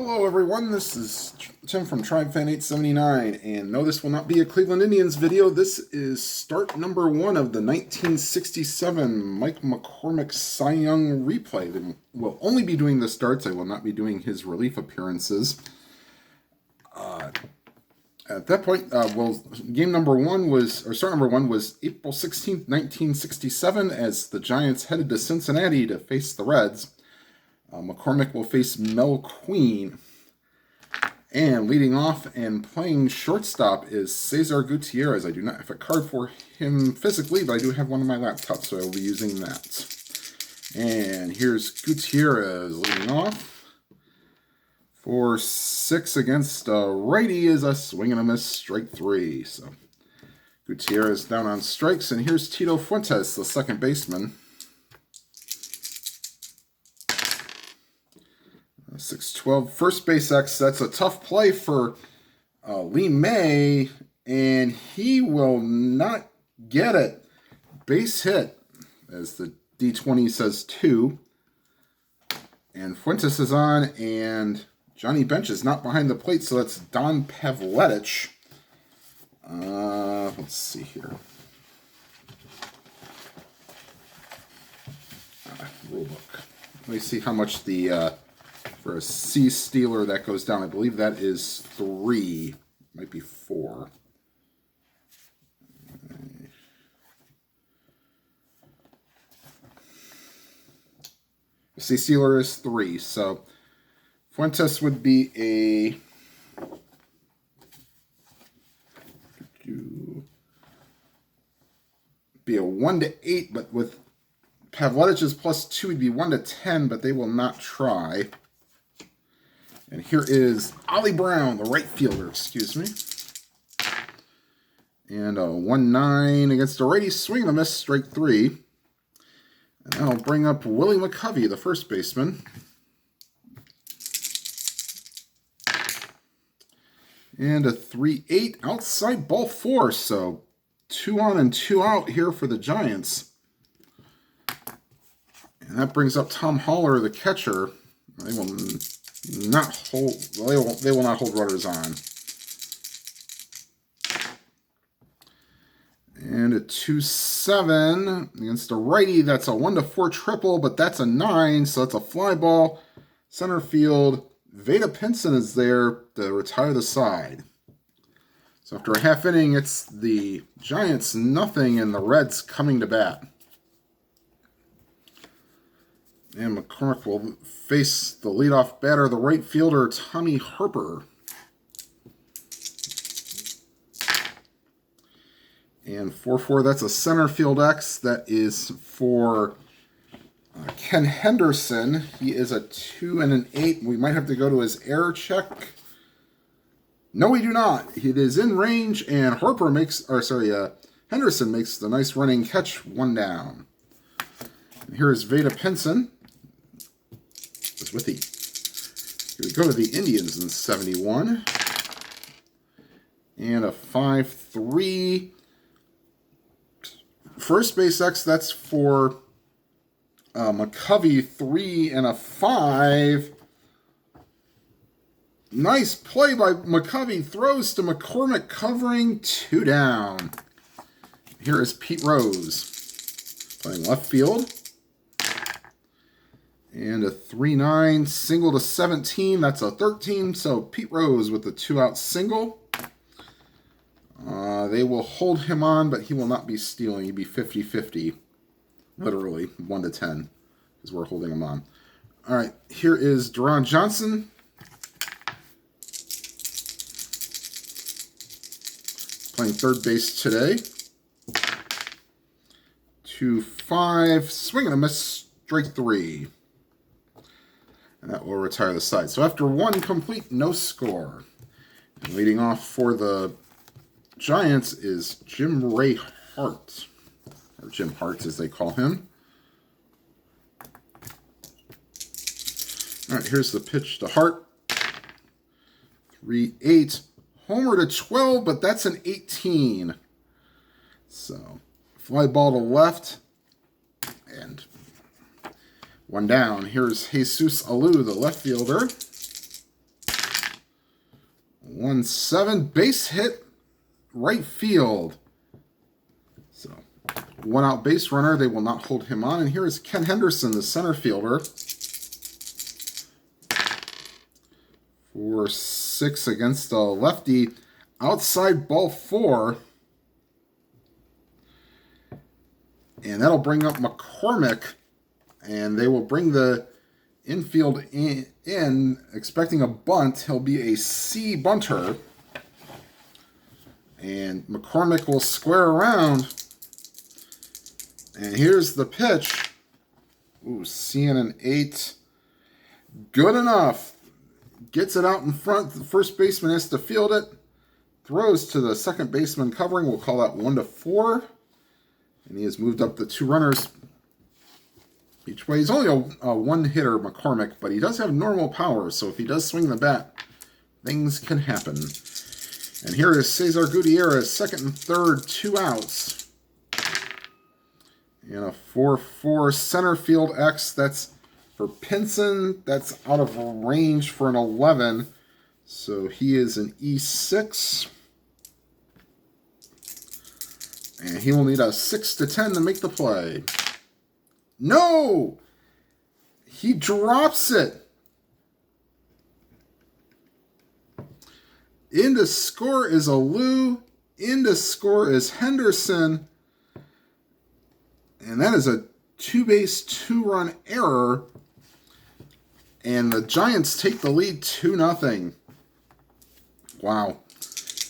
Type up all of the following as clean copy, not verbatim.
Hello everyone, this is Tim from TribeFan879, and no, this will not be a Cleveland Indians video. This is start number 1 of the 1967 Mike McCormick Cy Young replay. We'll only be doing the starts. I will not be doing his relief appearances. At that point, game number 1 was, or start number 1 was April 16th, 1967, as the Giants headed to Cincinnati to face the Reds. McCormick will face Mel Queen. And leading off and playing shortstop is Cesar Gutierrez. I do not have a card for him physically, but I do have one on my laptop, so I will be using that. And here's Gutierrez leading off. For 6 against righty is a swing and a miss, strike 3. So Gutierrez down on strikes, and here's Tito Fuentes, the second baseman. 6-12, first base X. That's a tough play for Lee May, and he will not get it. Base hit, as the D20 says 2. And Fuentes is on, and Johnny Bench is not behind the plate, so that's Don Pavletic. Let's see here. Rule book. Let me see how much the... for a C stealer that goes down. I believe that is 3. Might be 4. The C stealer is 3. So Fuentes would be a... be a 1 to 8, but with Pavletic's +2 would be 1 to 10, but they will not try. And here is Ollie Brown, the right fielder, excuse me. And a 1-9 against a righty, swing and a miss, strike 3. And that'll bring up Willie McCovey, the first baseman. And a 3-8 outside ball 4, so 2 on and 2 out here for the Giants. And that brings up Tom Haller, the catcher. They will not hold. They will not hold runners on. And a 2-7 against a righty. That's a 1-4 triple, but that's a 9, so that's a fly ball. Center field. Veda Pinson is there to retire the side. So after a half inning, it's the Giants 0 and the Reds coming to bat. And McCormick will face the leadoff batter, the right fielder, Tommy Harper. And 4-4, that's a center field X. That is for Ken Henderson. He is a 2 and an 8. We might have to go to his error check. No, we do not. It is in range, and Henderson makes the nice running catch, 1 down. And here is Veda Pinson. With the, here we go to the Indians in 71. And a 5-3. First base X, that's for McCovey, 3 and a 5. Nice play by McCovey. Throws to McCormick, covering, 2 down. Here is Pete Rose playing left field. And a 3-9 single to 17. That's a 13. So Pete Rose with the 2-out single. They will hold him on, but he will not be stealing. He'd be 50-50. Literally, 1 to 10. Because we're holding him on. All right, here is Deron Johnson. Playing third base today. 2-5. Swing and a miss. Strike 3. And that will retire the side. So after 1 complete, no score. And leading off for the Giants is Jim Ray Hart. Or Jim Hart, as they call him. All right, here's the pitch to Hart. 3-8. Homer to 12, but that's an 18. So, fly ball to left. And 1 down. Here's Jesus Alou, the left fielder. 1-7, base hit, right field. So, one out base runner, they will not hold him on. And here is Ken Henderson, the center fielder. 4-6 against a lefty. Outside ball 4. And that'll bring up McCormick. And they will bring the infield in expecting a bunt. He'll be a C bunter. And McCormick will square around. And here's the pitch. Ooh, seeing an 8. Good enough. Gets it out in front. The first baseman has to field it. Throws to the second baseman covering. We'll call that 1-4. And he has moved up the 2 runners each way. He's only a one-hitter, McCormick, but he does have normal power. So if he does swing the bat, things can happen. And here is Cesar Gutierrez, second and third, 2 outs. And a 4-4 center field X. That's for Pinson. That's out of range for an 11. So he is an E6. And he will need a 6-10 to make the play. No! He drops it. In to score is Alou. In to score is Henderson. And that is a 2-base, 2-run error. And the Giants take the lead 2-0. Wow.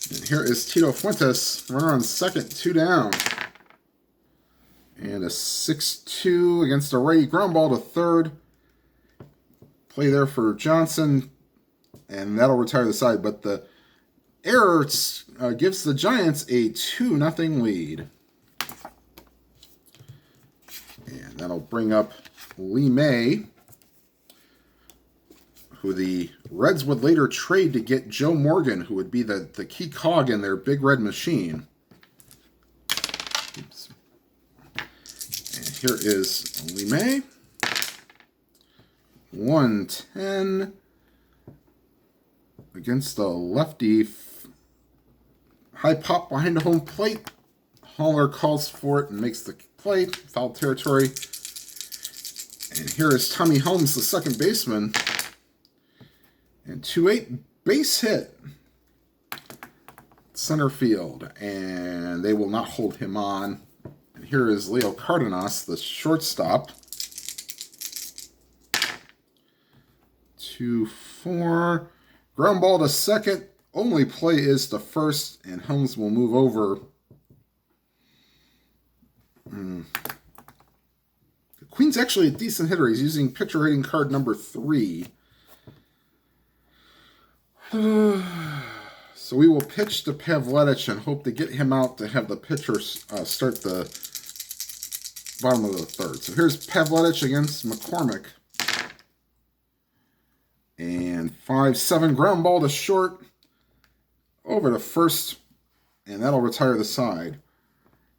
And here is Tito Fuentes, runner on second, 2 down. And a 6-2 against a righty ground ball to third. Play there for Johnson. And that'll retire the side. But the error gives the Giants a 2-0 lead. And that'll bring up Lee May, who the Reds would later trade to get Joe Morgan, who would be the key cog in their big red machine. Oops. And here is Lee May. 1-10 against the lefty. High pop behind the home plate. Haller calls for it and makes the play. Foul territory. And here is Tommy Helms, the second baseman. And 2-8 base hit. Center field. And they will not hold him on. And here is Leo Cardenas, the shortstop. 2-4. Ground ball to second. Only play is to first. And Helms will move over. The Queen's actually a decent hitter. He's using pitcher rating card number 3. So we will pitch to Pavletic and hope to get him out to have the pitcher start the bottom of the third. So here's Pavletic against McCormick. And 5-7 ground ball to short. Over to first. And that'll retire the side.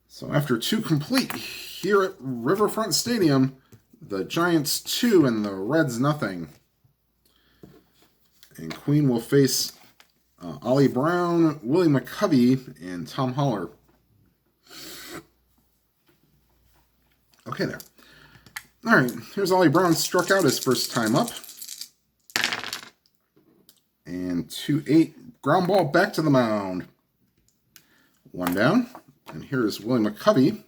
So after 2 complete here at Riverfront Stadium, the Giants 2 and the Reds nothing. And Queen will face Ollie Brown, Willie McCovey, and Tom Haller. Okay, there. All right, here's Ollie Brown, struck out his first time up. And 2-8, ground ball back to the mound. 1 down. And here is Willie McCovey.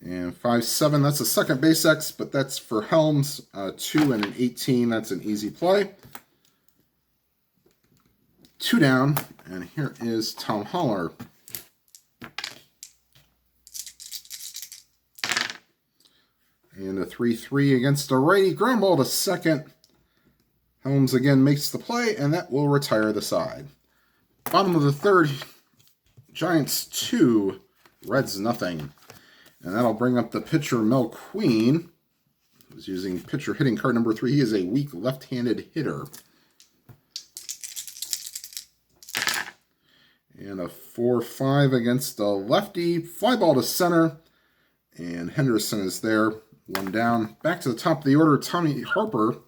And 5-7, that's a second base X, but that's for Helms. 2 and an 18, that's an easy play. 2 down, and here is Tom Haller. And a 3-3 against a righty. Ground ball to second. Helms again makes the play, and that will retire the side. Bottom of the third, Giants 2, Reds nothing. And that'll bring up the pitcher, Mel Queen, who's using pitcher hitting card number 3. He is a weak left-handed hitter. And a 4-5 against a lefty. Fly ball to center. And Henderson is there. 1 down. Back to the top of the order, Tommy Harper.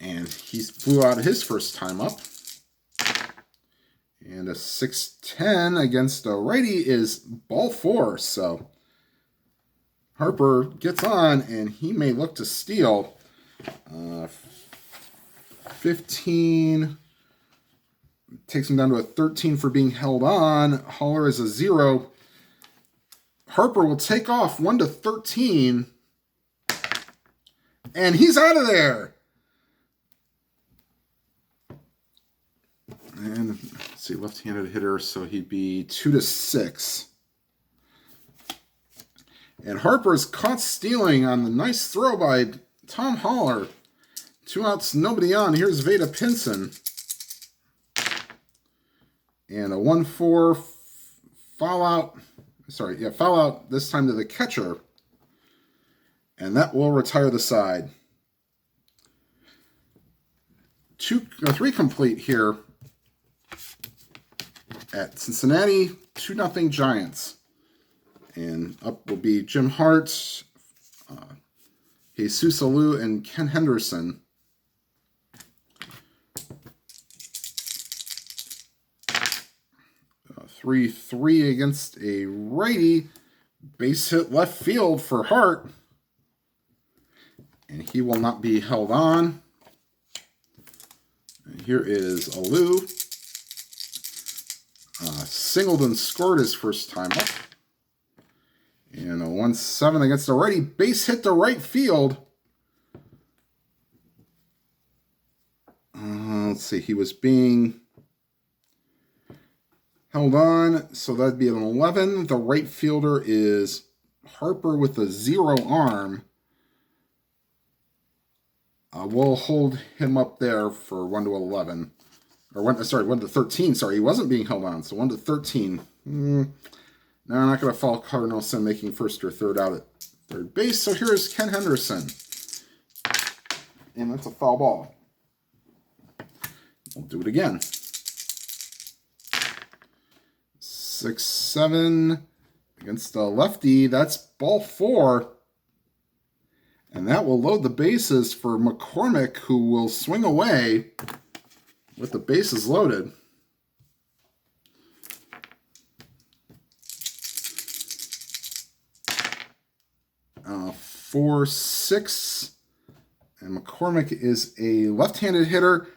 And he flew out his first time up. And a 610 against a righty is ball 4. So Harper gets on, and he may look to steal. 15 takes him down to a 13 for being held on. Haller is a 0. Harper will take off 1 to 13. And he's out of there. And let's see, left-handed hitter, so he'd be 2 to 6. And Harper's caught stealing on the nice throw by Tom Haller. 2 outs, nobody on. Here's Veda Pinson. And a 1-4 foul out. Foul out this time to the catcher. And that will retire the side. 3 complete here at Cincinnati, 2-0 Giants. And up will be Jim Hart, Jesus Alou, and Ken Henderson. 3-3 against a righty. Base hit left field for Hart. And he will not be held on. And here is Alou. Singleton scored his first time up. And a 1-7 against a righty. Base hit to right field. Let's see. He was being held on. So that'd be an 11. The right fielder is Harper with a 0 arm. We'll hold him up there for 1 to 11. Or 1 to 13. Sorry, he wasn't being held on. So 1 to 13. No, I'm not going to follow Cardinalson making first or third out at third base. So here's Ken Henderson. And that's a foul ball. We'll do it again. 6-7 against the lefty. That's ball 4. And that will load the bases for McCormick, who will swing away with the bases loaded. 4-6. And McCormick is a left-handed hitter.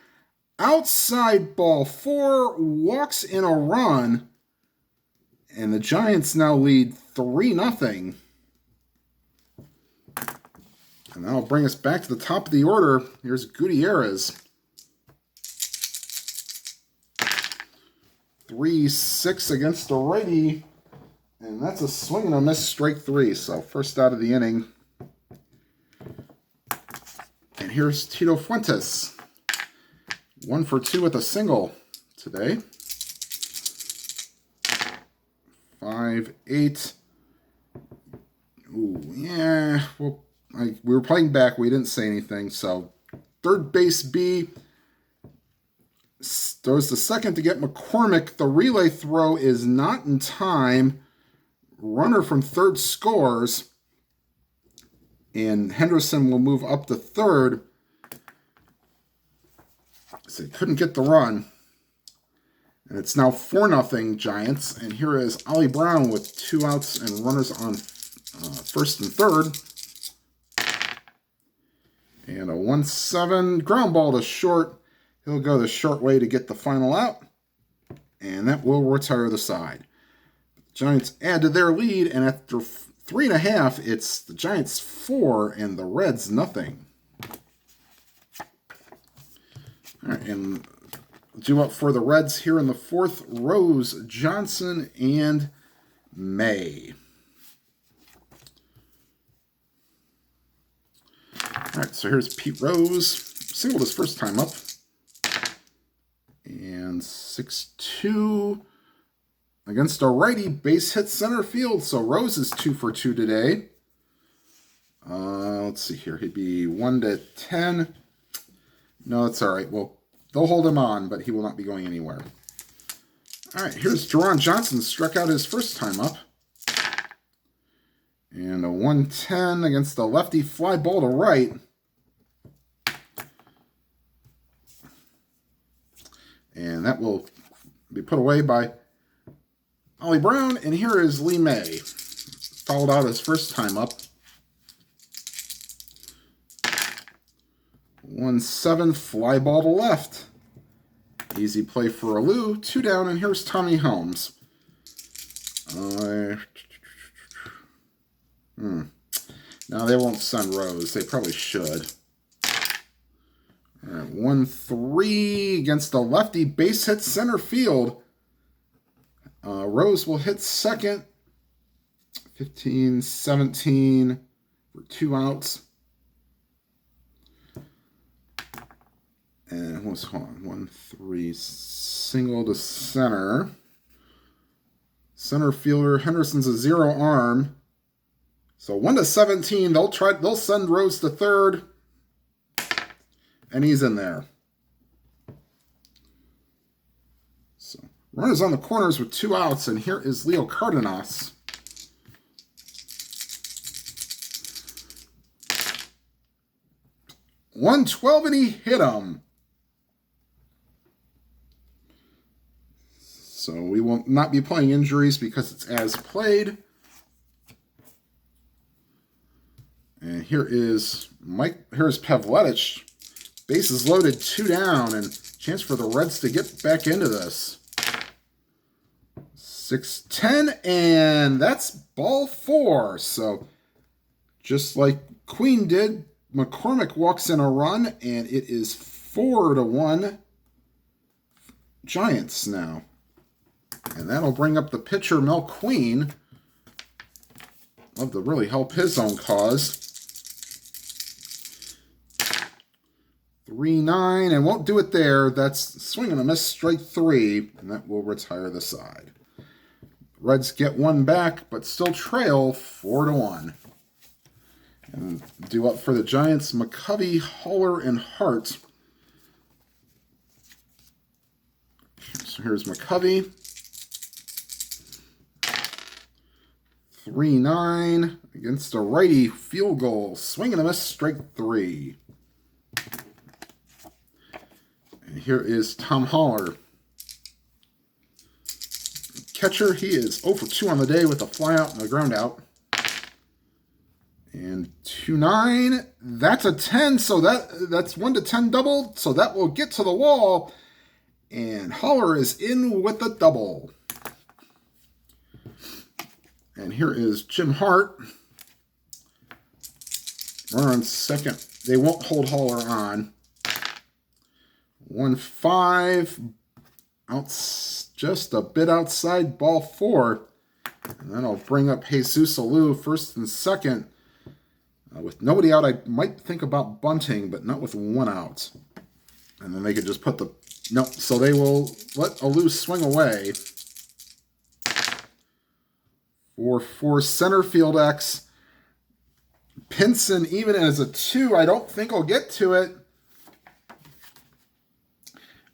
Outside ball 4, walks in a run. And the Giants now lead 3-0. And that'll bring us back to the top of the order. Here's Gutierrez. 3-6 against the righty. And that's a swing and a miss, strike 3. So first out of the inning. And here's Tito Fuentes. 1 for 2 with a single today. 5-8. Ooh, yeah. Well, we were playing back. We didn't say anything. So third base B throws the second to get McCormick. The relay throw is not in time. Runner from third scores. And Henderson will move up to third. So he couldn't get the run. And it's now 4-0 Giants. And here is Ollie Brown with 2 outs and runners on first and third. And a 1-7 ground ball to short. He'll go the short way to get the final out. And that will retire the side. Giants add to their lead, and after 3.5, it's the Giants 4 and the Reds 0. All right, and due up for the Reds here in the 4th, Rose, Johnson, and May. All right, so here's Pete Rose. Singled his first time up. And 6-2 against a righty, base hit center field. So Rose is 2 for 2 today. Let's see here. He'd be 1 to 10. No, that's all right. Well, they'll hold him on, but he will not be going anywhere. All right, here's Jerron Johnson. Struck out his first time up. And a 1-10 against the lefty, fly ball to right. And that will be put away by Ollie Brown. And here is Lee May. Fouled out his first time up. 1-7, fly ball to left. Easy play for Alou. 2 down, and here's Tommy Helms. No, they won't send Rose. They probably should. All right, 1-3 against a lefty. Base hit center field. Rose will hit second. 15-17 for 2 outs. And hold on, 1-3 single to center. Center fielder Henderson's a 0 arm. So 1-17, they'll send Rose to third. And he's in there. So runners on the corners with 2 outs, and here is Leo Cardenas. .112, and he hit him. So we will not be playing injuries because it's as played. And here's Pavletic. Bases loaded, 2 down, and chance for the Reds to get back into this. 6-10, and that's ball 4. So just like Queen did, McCormick walks in a run, and it is 4-1 Giants now. And that'll bring up the pitcher, Mel Queen. Love to really help his own cause. 3-9, and won't do it there. That's swing and a miss, strike 3, and that will retire the side. Reds get 1 back, but still trail 4-1. And due up for the Giants, McCovey, Haller, and Hart. So here's McCovey. 3-9 against a righty, field goal. Swing and a miss, strike 3. And here is Tom Haller. Catcher, he is 0 for 2 on the day with a fly out and a ground out. And 2-9, that's a 10, so that's 1-10 double, so that will get to the wall. And Haller is in with the double. And here is Jim Hart. Runner on second. They won't hold Haller on. 1-5. Just a bit outside ball 4. And then I'll bring up Jesus Alou first and second. With nobody out, I might think about bunting, but not with 1 out. And then they could just put the... No, so they will let Alou swing away. 4-4 center field X. Pinson, even as a 2, I don't think he'll get to it.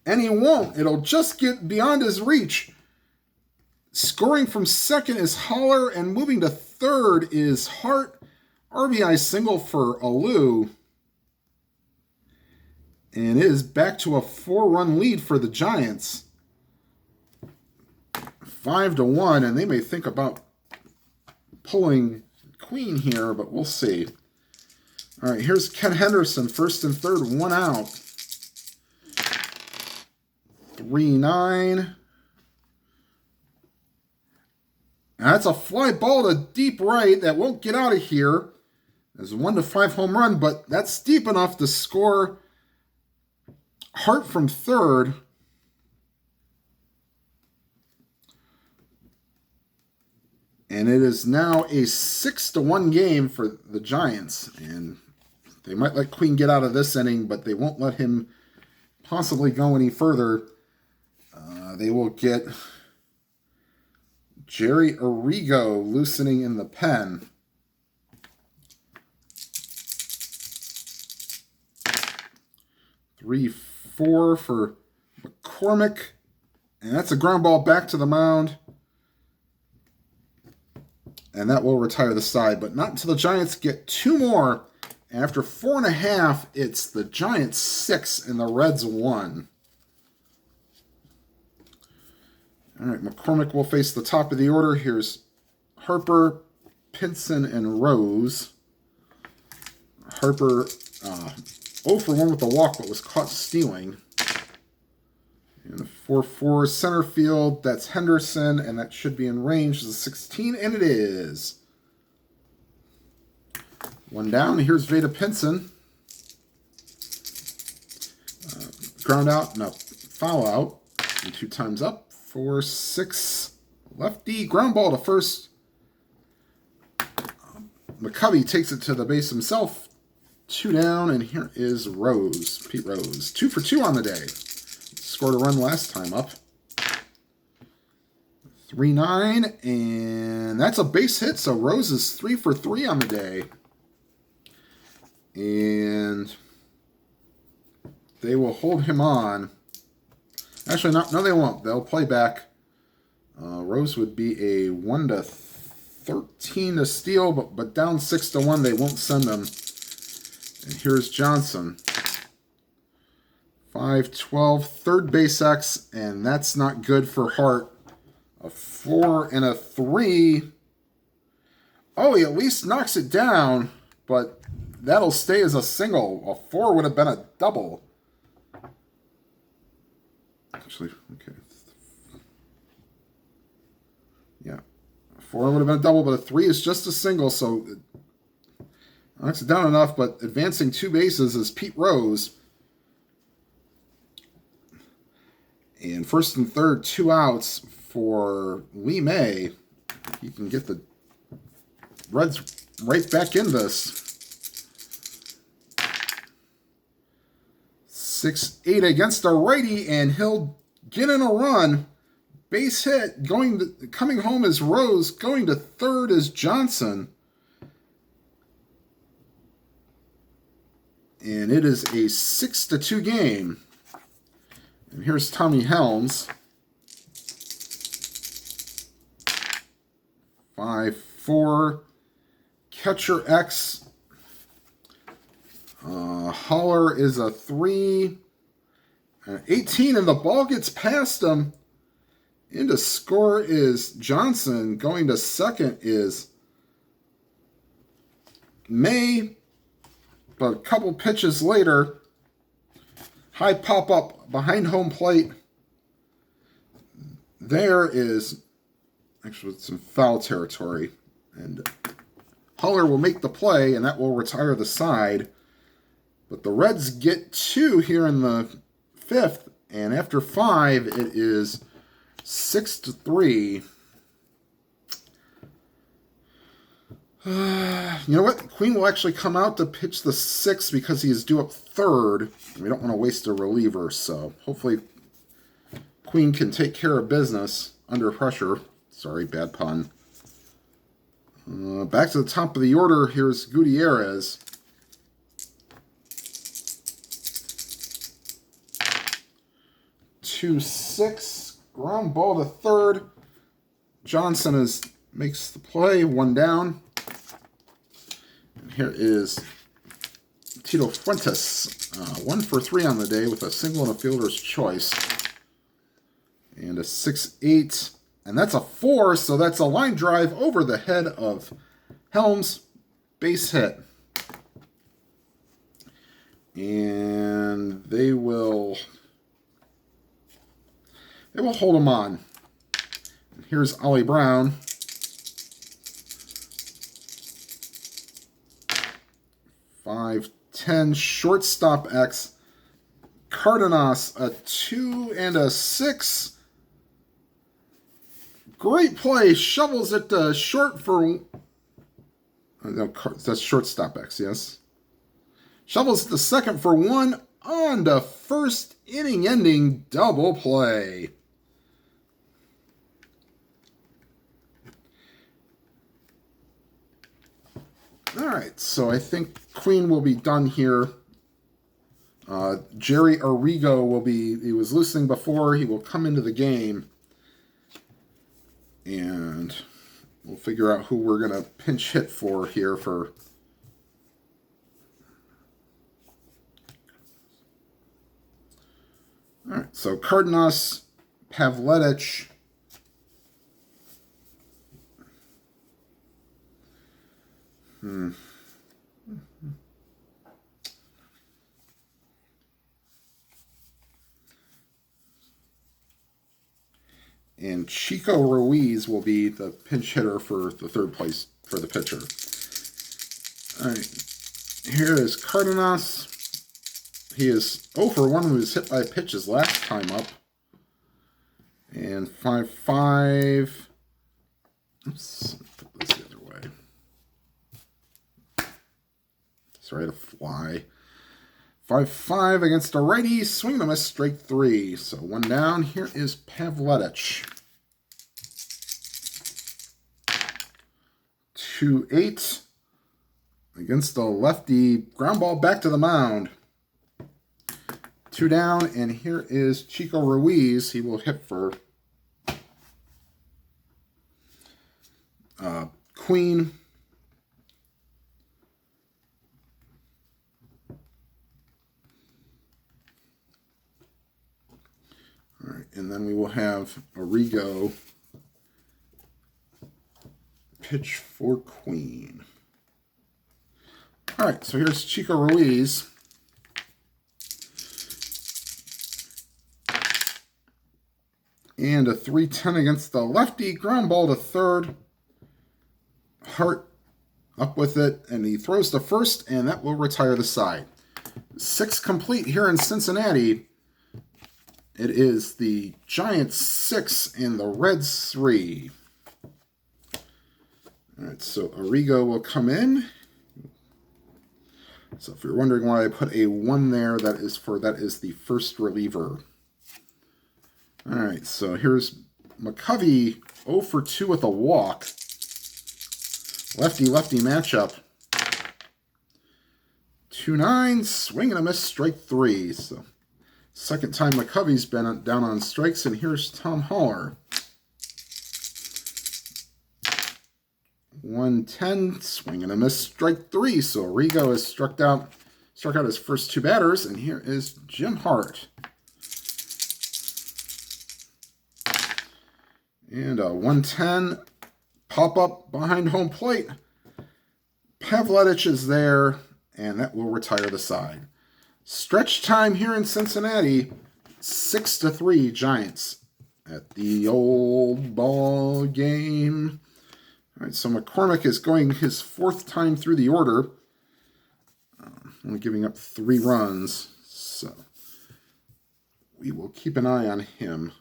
And he won't. It'll just get beyond his reach. Scoring from second is Haller, and moving to third is Hart. RBI single for Alou. And it is back to a 4-run lead for the Giants. 5-1, and they may think about pulling Queen here, but we'll see. All right, here's Ken Henderson, first and third, 1 out. 3-9. And that's a fly ball to deep right that won't get out of here. There's a 1-5 home run, but that's deep enough to score Hart from third. And it is now a 6-1 game for the Giants. And they might let Queen get out of this inning, but they won't let him possibly go any further. They will get Jerry Arrigo loosening in the pen. 3-4 for McCormick. And that's a ground ball back to the mound. And that will retire the side, but not until the Giants get 2 more. After 4.5, it's the Giants 6 and the Reds 1. All right, McCormick will face the top of the order. Here's Harper, Pinson, and Rose. Harper 0 for 1 with the walk, but was caught stealing. And the 4-4 center field, that's Henderson, and that should be in range. It's a 16, and it is. One down. Here's Veda Pinson. Ground out, no, foul out. And 2 times up. 4-6. Lefty, ground ball to first. McCovey takes it to the base himself. 2 down, and here is Rose, Pete Rose. 2 for 2 on the day. Scored a run last time up. 3-9, and that's a base hit, so Rose is 3 for 3 on the day. And they will hold him on. Actually, no, they won't. They'll play back. Rose would be a 1-13 to steal, but down 6-1, they won't send them. And here's Johnson. 5-12, third base X, and that's not good for Hart. A 4 and a 3. Oh, he at least knocks it down, but that'll stay as a single. A 4 would have been a double. Actually, okay. Yeah. A 4 would have been a double, but a 3 is just a single, so it knocks it down enough, but advancing 2 bases is Pete Rose. And first and third, 2 outs for Lee May. He can get the Reds right back in this. 6-8 against a righty, and he'll get in a run. Base hit. Coming home is Rose. Going to third is Johnson. And it is a 6-2 game. And here's Tommy Helms. 5-4. Catcher X. Holler is a 3. 18, and the ball gets past him. In to score is Johnson. Going to second is May. But a couple pitches later, high pop-up behind home plate. There is, actually, it's in foul territory. And Holler will make the play, and that will retire the side. But the Reds get 2 here in the 5th, and after 5, it is 6-3. You know what? Queen will actually come out to pitch the 6th because he is due up third. We don't want to waste a reliever, so hopefully Queen can take care of business under pressure. Sorry, bad pun. Back to the top of the order. Here's Gutierrez. 2-6. Ground ball to third. Johnson makes the play. 1 down. And here is Tito Fuentes. 1 for 3 on the day with a single and a fielder's choice. And a 6-8. And that's a 4, so that's a line drive over the head of Helms. Base hit. And they will hold him on. And here's Ollie Brown. 5-10, shortstop X. Cardenas, a 2 and a 6. Great play. Shovels it to short for... No, that's shortstop X, yes. Shovels it to second for 1 on to first, inning-ending double play. All right, so I think Queen will be done here. Jerry Arrigo will be... He was losing before. He will come into the game. And we'll figure out who we're going to pinch hit for here for... All right, so Cardenas, Pavletich, And Chico Ruiz will be the pinch hitter for the third place for the pitcher. All right. Here is Cardenas. He is 0 for 1 who was hit by a pitch his last time up. And 5-5. Oops, put this the other way. Sorry to fly. 5-5 against a righty. Swing and a miss, strike 3. So 1 down. Here is Pavletic. 2-8 against the lefty. Ground ball back to the mound. 2 down, and here is Chico Ruiz. He will hit for Queen. All right, and then we will have Arrigo pitch for Queen. All right, so here's Chico Ruiz. And a 3-10 against the lefty. Ground ball to third. Hart up with it, and he throws to first, and that will retire the side. 6 complete here in Cincinnati. It is the Giants 6 and the Reds 3. All right, so Arrigo will come in. So if you're wondering why I put a 1 there, that is the first reliever. All right, so here's McCovey, 0 for 2 with a walk. Lefty-lefty matchup. 2-9, swing and a miss, strike 3. So second time McCovey's been down on strikes, and here's Tom Haller. 1-10, swing and a miss, strike 3. So Arrigo has struck out his first 2 batters, and here is Jim Hart. And a 1-10 pop-up behind home plate. Pavletic is there, and that will retire the side. Stretch time here in Cincinnati, 6-3 Giants at the old ball game. All right, so McCormick is going his 4th time through the order, only giving up 3 runs, so we will keep an eye on him.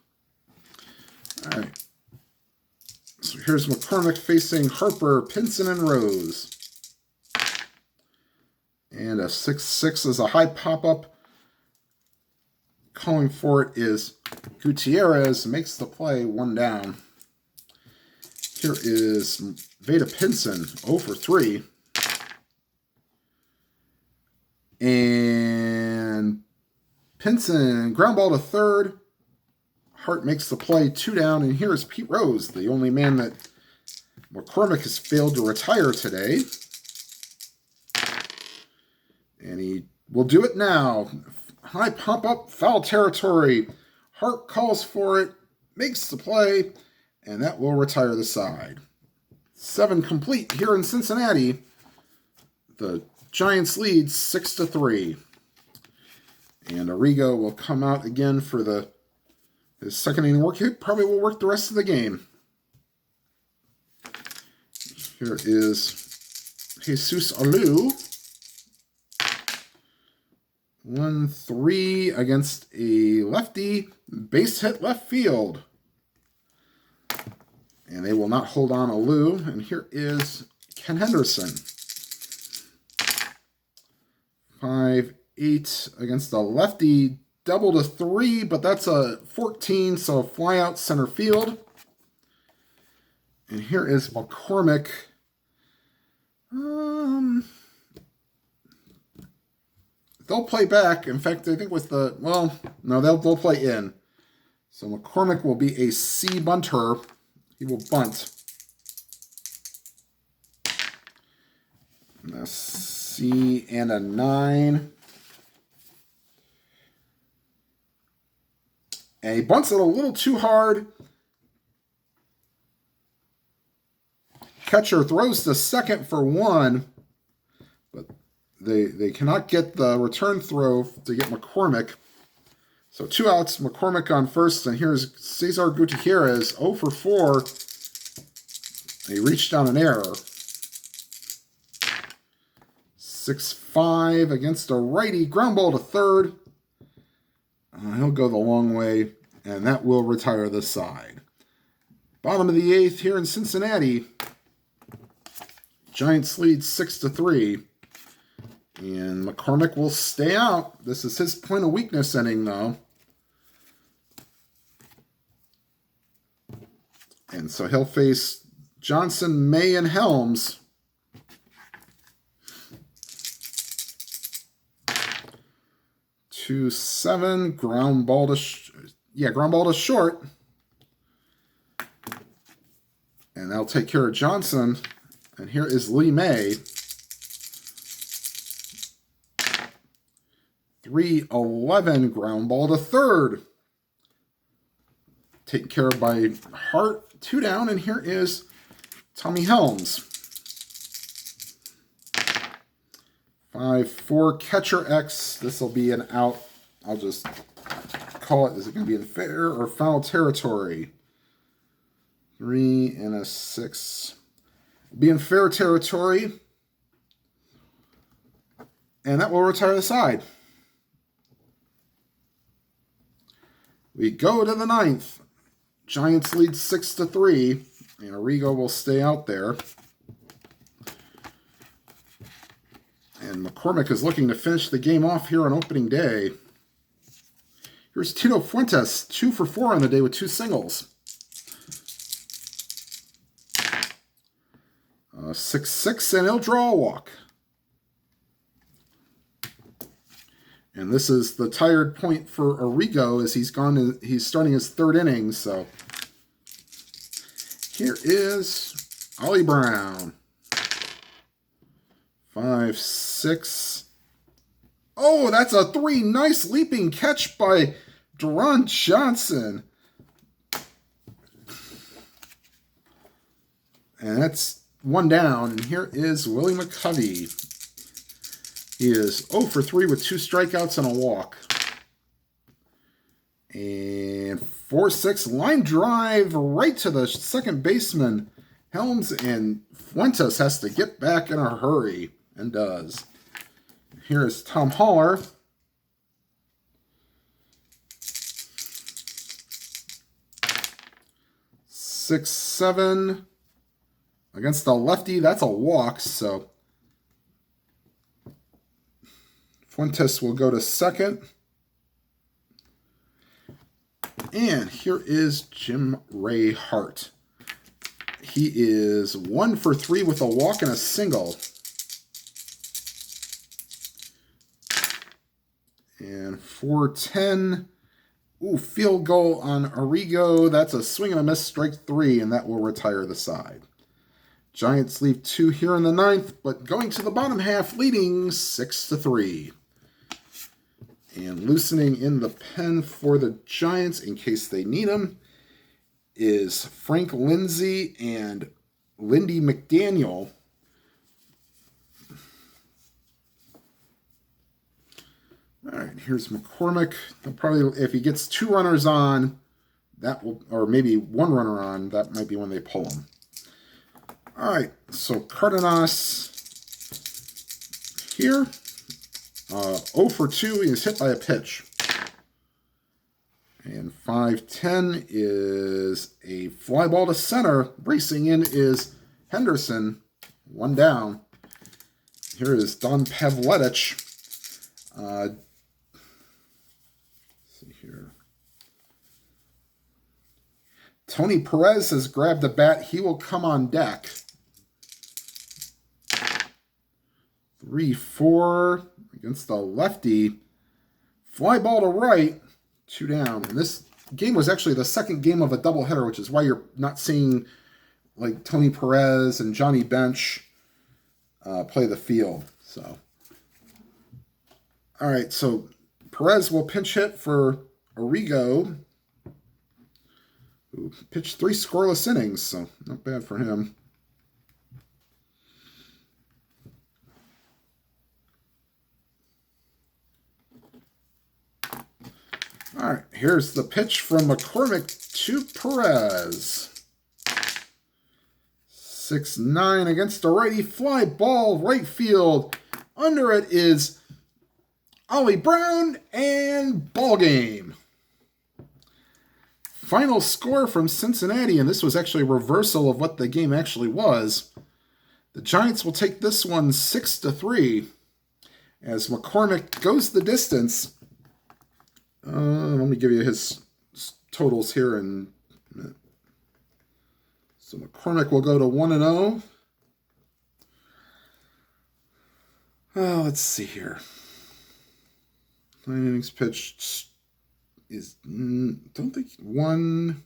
All right. So here's McCormick facing Harper, Pinson, and Rose. And a 6-6 is a high pop-up. Calling for it is Gutierrez, makes the play, 1 down. Here is Veda Pinson, 0 for 3. And Pinson, ground ball to third. Hart makes the play, 2 down, and here is Pete Rose, the only man that McCormick has failed to retire today. And he will do it now. High pop-up, foul territory. Hart calls for it, makes the play, and that will retire the side. 7 complete here in Cincinnati. The Giants lead 6-3. And Arrigo will come out again for his second inning work. He probably will work the rest of the game. Here is Jesus Alou. 1-3 against a lefty. Base hit left field. And they will not hold on Alou. And here is Ken Henderson. 5-8 against the lefty. Double to 3, but that's a 14, so fly out center field. And here is McCormick. They'll play back. In fact, I think with they'll play in. So McCormick will be a C bunter. He will bunt. And a C and a 9. And he bunts it a little too hard. Catcher throws to second for 1. But They cannot get the return throw to get McCormick. So 2 outs, McCormick on first, and here's Cesar Gutierrez, 0 for 4. He reached on an error. 6-5 against a righty, ground ball to third. He'll go the long way, and that will retire the side. Bottom of the 8th here in Cincinnati. Giants lead 6-3. And McCormick will stay out. This is his point of weakness inning, though. And so he'll face Johnson, May, and Helms. To 7, ground ball to short. And that'll take care of Johnson. And here is Lee May. 3-11, ground ball to third. Taken care of by Hart, 2 down, and here is Tommy Helms. 5-4, catcher X. This will be an out. I'll just call it. Is it going to be in fair or foul territory? 3 and a 6. Be in fair territory. And that will retire the side. We go to the 9th. Giants lead 6-3. And Arrigo will stay out there. And McCormick is looking to finish the game off here on opening day. Here's Tito Fuentes, 2 for 4 on the day with 2 singles. 6-6, and he'll draw a walk. And this is the tired point for Arrigo as he's starting his 3rd inning. So here is Ollie Brown. 5-6. Oh, that's a 3. Nice leaping catch by Deron Johnson. And that's 1 down. And here is Willie McCovey. He is 0 for 3 with 2 strikeouts and a walk. And 4-6 line drive right to the second baseman. Helms, and Fuentes has to get back in a hurry, and does. Here is Tom Haller. Six, 7 against the lefty. That's a walk, so Fuentes will go to second. And here is Jim Ray Hart. He is 1 for 3 with a walk and a single. And 4-10. Ooh, field goal on Arrigo. That's a swing and a miss, strike 3, and that will retire the side. Giants leave 2 here in the 9th, but going to the bottom half, leading 6-3. And loosening in the pen for the Giants in case they need him is Frank Lindsay and Lindy McDaniel. All right, here's McCormick. He'll probably, if he gets 2 runners on, that will, or maybe 1 runner on, that might be when they pull him. All right, so Cardenas here. 0 for 2, he is hit by a pitch. And 5-10 is a fly ball to center. Racing in is Henderson. 1 down. Here is Don Pavletich. Let's see here. Tony Perez has grabbed the bat. He will come on deck. 3-4 against the lefty. Fly ball to right. 2 down. And this game was actually the second game of a doubleheader, which is why you're not seeing like Tony Perez and Johnny Bench play the field. So, all right. So Perez will pinch hit for Arrigo, who pitched 3 scoreless innings, so not bad for him. Here's the pitch from McCormick to Perez. 6-9 against a righty, fly ball, right field. Under it is Ollie Brown, and ball game. Final score from Cincinnati, and this was actually a reversal of what the game actually was. The Giants will take this one 6-3 as McCormick goes the distance. Let me give you his totals here in a minute. So McCormick will go to 1-0. Let's see here. 9 innings pitched is, don't think 1,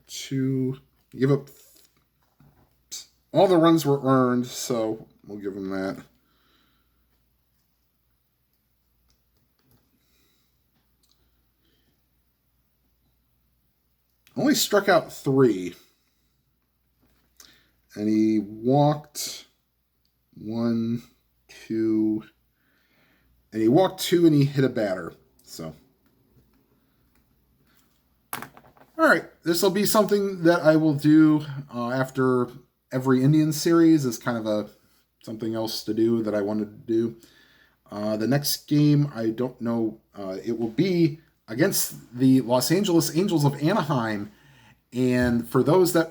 2, give up, all the runs were earned, so we'll give him that. Only struck out 3. And he walked 1, 2, and he walked 2 and he hit a batter. So, all right, this will be something that I will do after every Indian series as kind of something else to do that I wanted to do. The next game, I don't know, it will be against the Los Angeles Angels of Anaheim. And for those that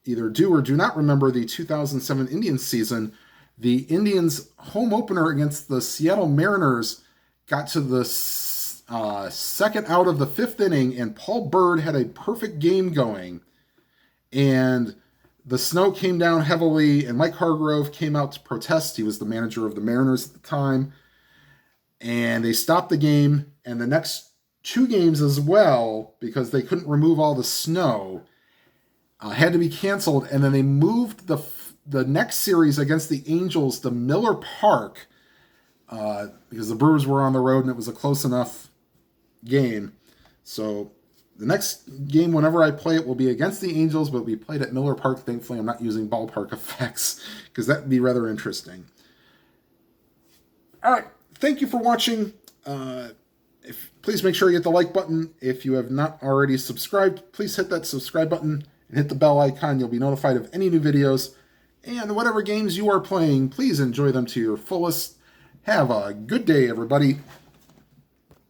either do or do not remember the 2007 Indians season, the Indians' home opener against the Seattle Mariners got to the second out of the 5th inning, and Paul Byrd had a perfect game going. And the snow came down heavily, and Mike Hargrove came out to protest. He was the manager of the Mariners at the time. And they stopped the game, and the next 2 games as well, because they couldn't remove all the snow, had to be canceled. And then they moved the next series against the Angels to Miller Park because the Brewers were on the road and it was a close enough game. So the next game, whenever I play it, will be against the Angels, but we played at Miller Park. Thankfully, I'm not using ballpark effects because that would be rather interesting. All right. Thank you for watching. Please make sure you hit the like button. If you have not already subscribed, please hit that subscribe button and hit the bell icon. You'll be notified of any new videos. And whatever games you are playing, please enjoy them to your fullest. Have a good day, everybody.